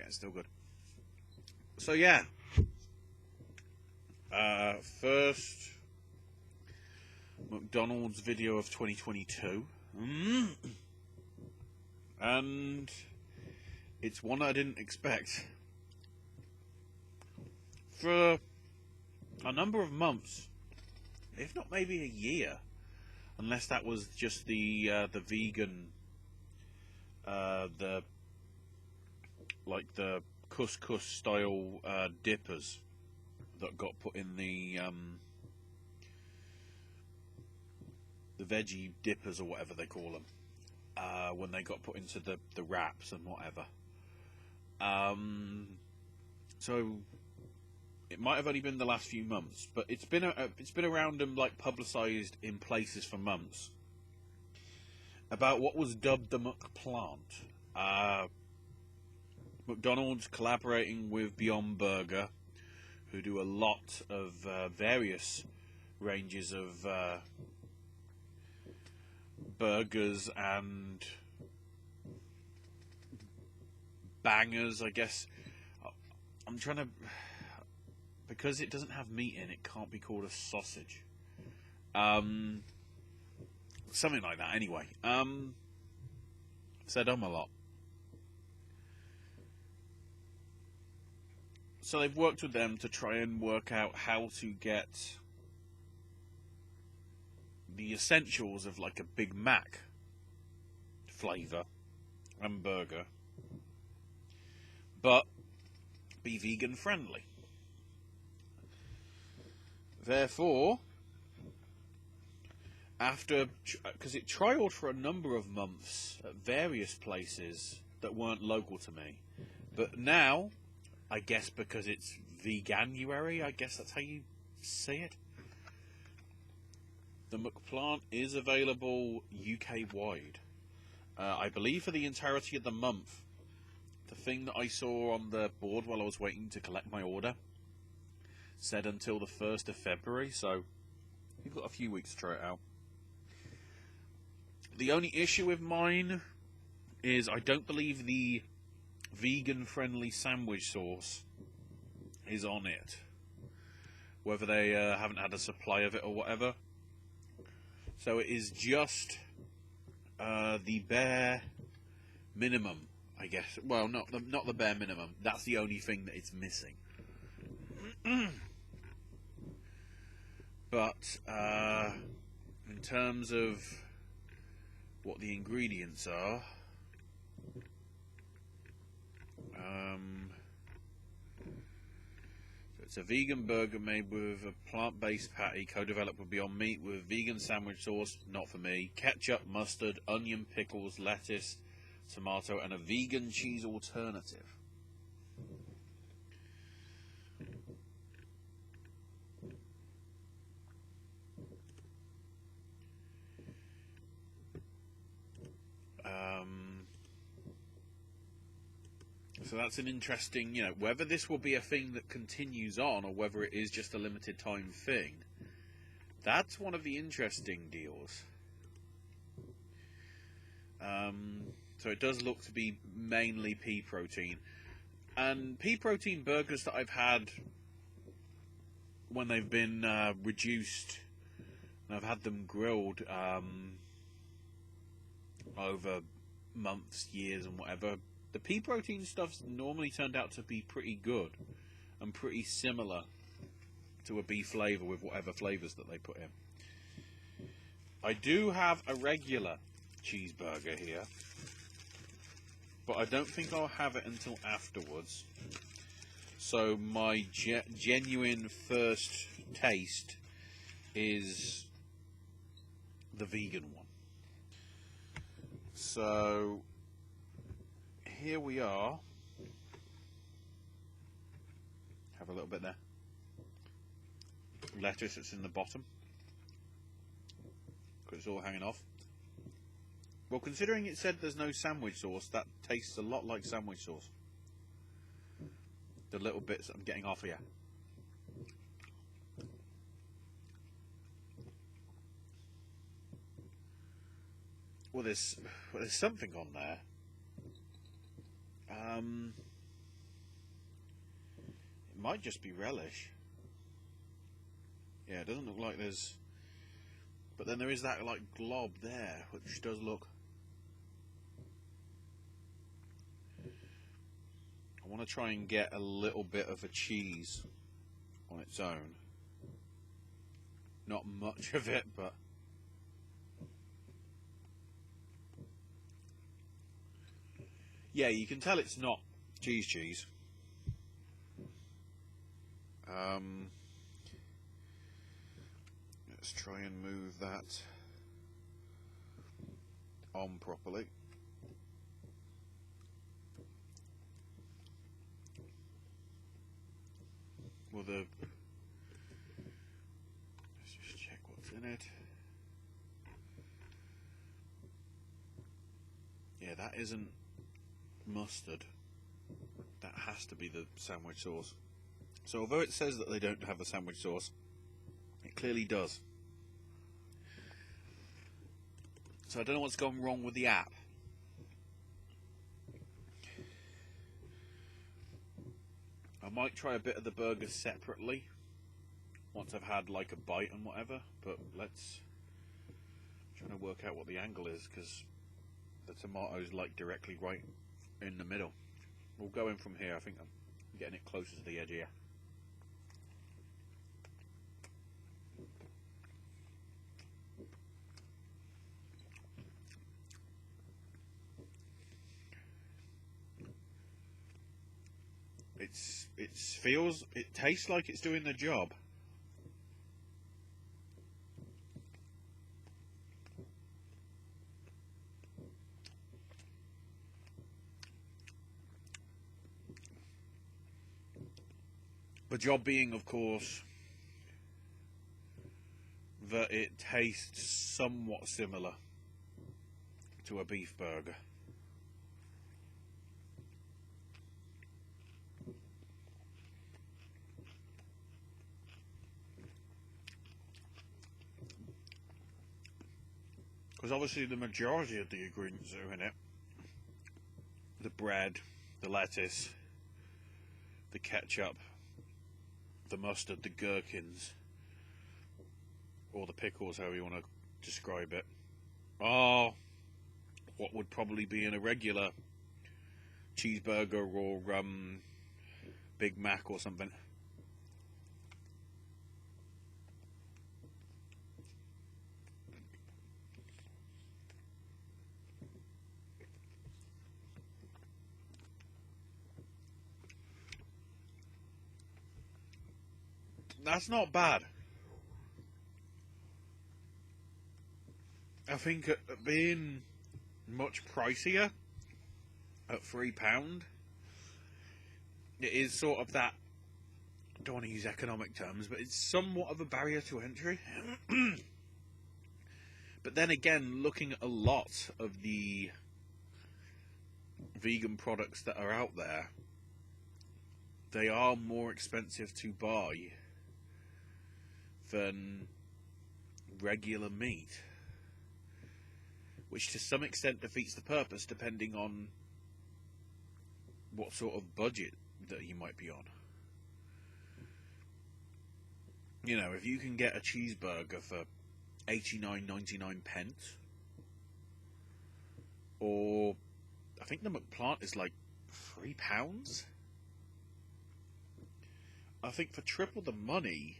it's still good. So yeah, first McDonald's video of 2022, and it's one I didn't expect. For a number of months, if not maybe a year, unless that was just the vegan, the couscous style dippers that got put in the veggie dippers or whatever they call them, when they got put into the wraps and whatever. So it might have only been the last few months, but it's been around and like publicised in places for months about what was dubbed the McPlant. McDonald's collaborating with Beyond Burger, who do a lot of various ranges of burgers and bangers, I guess. I'm trying to... Because it doesn't have meat in, it can't be called a sausage. Something like that, anyway. Said a lot. So they've worked with them to try and work out how to get the essentials of like a Big Mac flavour and burger, but be vegan friendly. Therefore, because it trialled for a number of months at various places that weren't local to me, but now, I guess because it's Veganuary, I guess that's how you say it, the McPlant is available UK-wide. I believe for the entirety of the month. The thing that I saw on the board while I was waiting to collect my order said until the 1st of February, so you've got a few weeks to try it out. The only issue with mine is I don't believe the vegan-friendly sandwich sauce is on it. Whether they haven't had a supply of it or whatever. So it is just the bare minimum, I guess. Well, not the bare minimum. That's the only thing that it's missing. But in terms of what the ingredients are, it's a vegan burger made with a plant-based patty co-developed with Beyond Meat with vegan sandwich sauce, not for me, ketchup, mustard, onion, pickles, lettuce, tomato, and a vegan cheese alternative. So that's an interesting, whether this will be a thing that continues on or whether it is just a limited time thing. That's one of the interesting deals. So it does look to be mainly pea protein. And pea protein burgers that I've had when they've been reduced, and I've had them grilled over months, years and whatever, the pea protein stuff's normally turned out to be pretty good and pretty similar to a beef flavour with whatever flavours that they put in. I do have a regular cheeseburger here, but I don't think I'll have it until afterwards. So my genuine first taste is the vegan one. So here we are. Have a little bit there. Lettuce that's in the bottom, because it's all hanging off. Well, considering it said there's no sandwich sauce, that tastes a lot like sandwich sauce. The little bits that I'm getting off here. Well, there's something on there. Might just be relish. Yeah, it doesn't look like there's... But then there is that, like, glob there, which does look... I want to try and get a little bit of a cheese on its own. Not much of it, but... Yeah, you can tell it's not cheese. Let's try and move that on properly. Well, let's just check what's in it. Yeah, that isn't mustard. That has to be the sandwich sauce. So although it says that they don't have a sandwich sauce, it clearly does. So I don't know what's gone wrong with the app. I might try a bit of the burger separately once I've had like a bite and whatever, but let's try to work out what the angle is, because the tomato's like directly right in the middle. We'll go in from here. I think I'm getting it closer to the edge here. It tastes like it's doing the job. The job being, of course, that it tastes somewhat similar to a beef burger. Because obviously the majority of the ingredients that are in it, the bread, the lettuce, the ketchup, the mustard, the gherkins, or the pickles, however you want to describe it, are what would probably be in a regular cheeseburger or Big Mac or something. That's not bad. I think being much pricier at £3, it is sort of that, I don't want to use economic terms, but it's somewhat of a barrier to entry. But then again, looking at a lot of the vegan products that are out there, they are more expensive to buy than regular meat, which to some extent defeats the purpose, depending on what sort of budget that you might be on. You know, if you can get a cheeseburger for 89.99 pence, or I think the McPlant is like £3. I think for triple the money,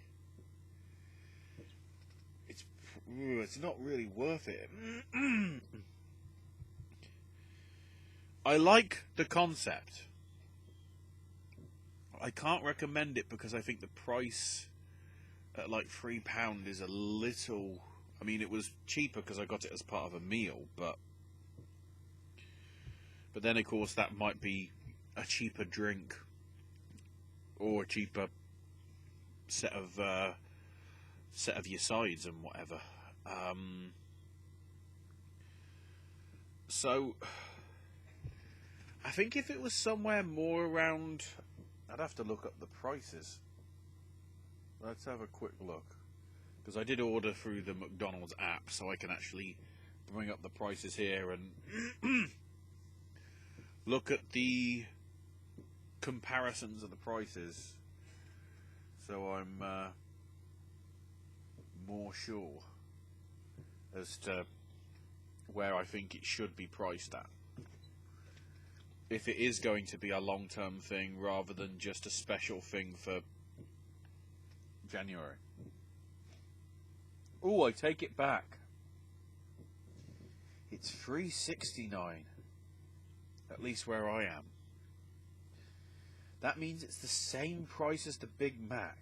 it's not really worth it. I like the concept. I can't recommend it because I think the price at like £3 is a little... I mean, it was cheaper because I got it as part of a meal, but then of course that might be a cheaper drink or a cheaper set of your sides and whatever. So I think if it was somewhere more around, I'd have to look up the prices. Let's have a quick look, because I did order through the McDonald's app, so I can actually bring up the prices here and look at the comparisons of the prices so I'm more sure as to where I think it should be priced at. If it is going to be a long-term thing rather than just a special thing for January. Oh, I take it back. It's $3.69, at least where I am. That means it's the same price as the Big Mac.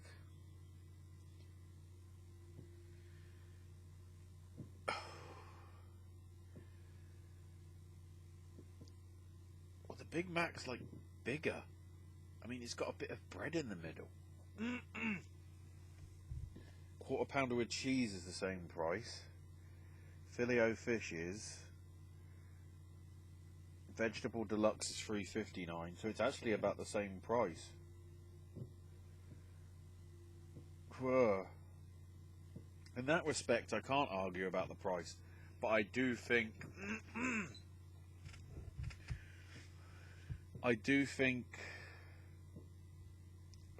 Well, the Big Mac's like bigger. I mean, it's got a bit of bread in the middle. Quarter pounder with cheese is the same price. Filet-O-Fish is. Vegetable deluxe is $3.59, so it's actually about the same price. Whoa. In that respect, I can't argue about the price, but I do think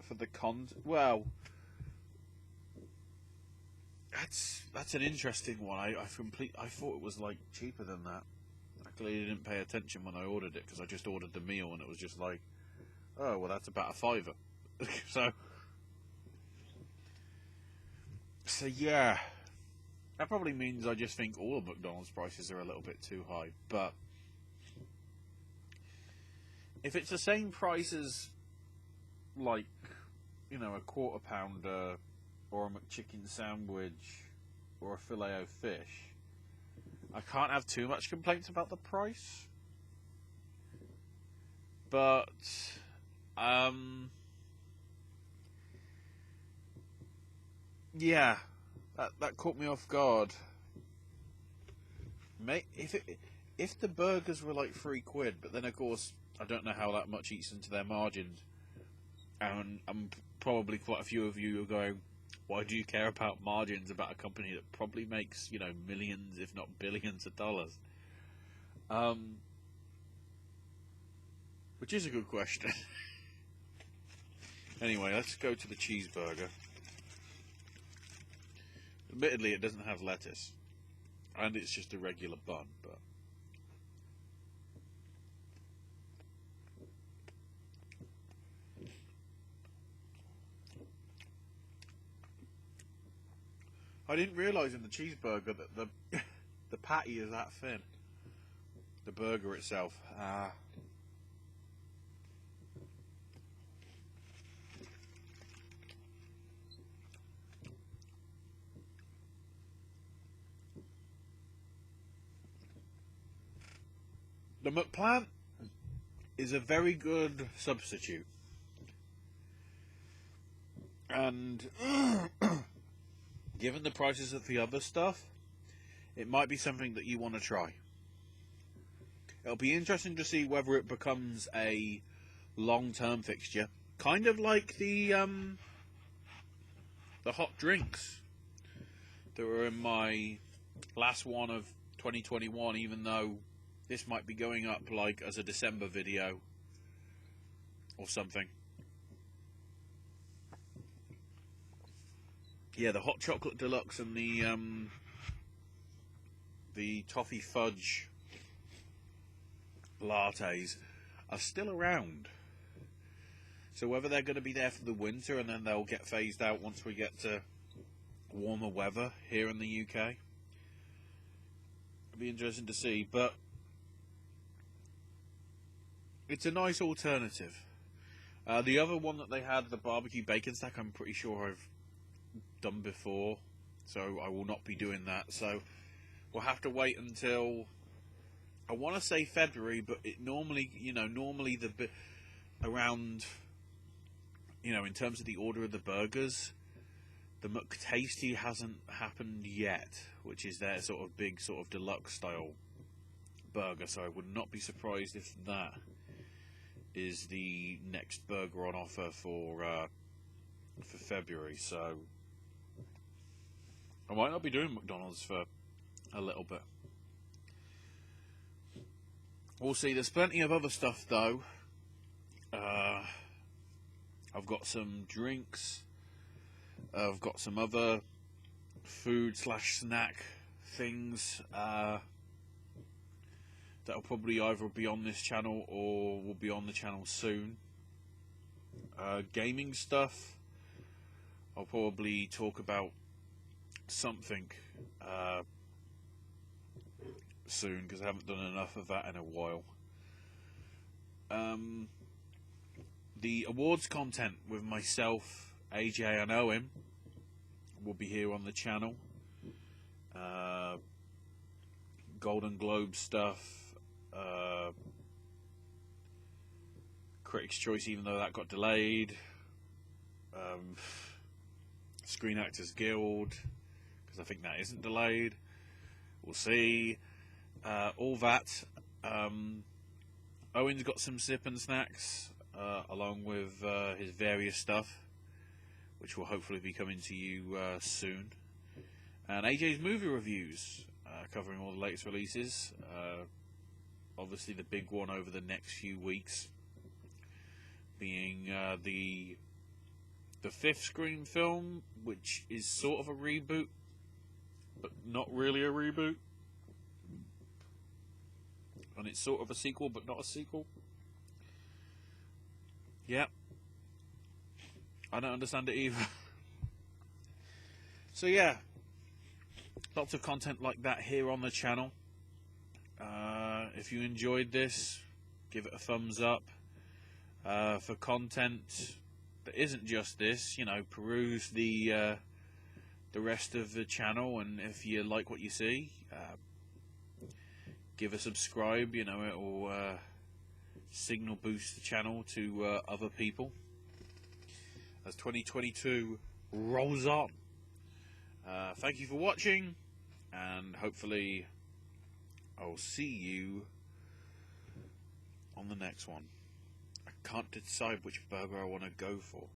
for the well, that's an interesting one. I thought it was like cheaper than that. I clearly didn't pay attention when I ordered it because I just ordered the meal and it was just like, oh well, that's about $5. So yeah, that probably means I just think all of McDonald's prices are a little bit too high. But if it's the same price as, like, you know, a quarter pounder or a McChicken sandwich or a Filet-O-Fish, I can't have too much complaints about the price. But yeah, that caught me off guard. If the burgers were like £3, but then of course I don't know how that much eats into their margins, and probably quite a few of you are going, why do you care about margins about a company that probably makes, you know, millions if not billions of dollars? Which is a good question. Anyway, let's go to the cheeseburger. Admittedly, it doesn't have lettuce, and it's just a regular bun, but I didn't realise in the cheeseburger that the patty is that thin. The burger itself. The McPlant is a very good substitute. And given the prices of the other stuff, it might be something that you want to try. It'll be interesting to see whether it becomes a long-term fixture. Kind of like the hot drinks that were in my last one of 2021, even though this might be going up like as a December video or something. Yeah, the hot chocolate deluxe and the toffee fudge lattes are still around. So whether they're going to be there for the winter and then they'll get phased out once we get to warmer weather here in the UK, it'll be interesting to see. But it's a nice alternative. The other one that they had, the barbecue bacon stack, I'm pretty sure I've done before, so I will not be doing that. So we'll have to wait until, I want to say February, but it normally around, in terms of the order of the burgers, the McTasty hasn't happened yet, which is their sort of big sort of deluxe style burger. So I would not be surprised if that is the next burger on offer for February. So I might not be doing McDonald's for a little bit. We'll see. There's plenty of other stuff though. I've got some drinks I've got some other food/snack things that'll probably either be on this channel or will be on the channel soon. Gaming stuff, I'll probably talk about something soon, because I haven't done enough of that in a while. The awards content with myself, AJ and Owen will be here on the channel. Golden Globe stuff, Critics' Choice, even though that got delayed, Screen Actors Guild, because I think that isn't delayed, we'll see, all that. Owen's got some sip and snacks, along with his various stuff, which will hopefully be coming to you soon, and AJ's movie reviews, covering all the latest releases. Obviously the big one over the next few weeks being the fifth Scream film, which is sort of a reboot, but not really a reboot. And it's sort of a sequel, but not a sequel. Yeah. I don't understand it either. So yeah, lots of content like that here on the channel. If you enjoyed this, give it a thumbs up. For content that isn't just this, you know, peruse the rest of the channel, and if you like what you see, give a subscribe. You know, it will signal boost the channel to other people as 2022 rolls on. Thank you for watching, and hopefully I'll see you on the next one. I can't decide which burger I want to go for.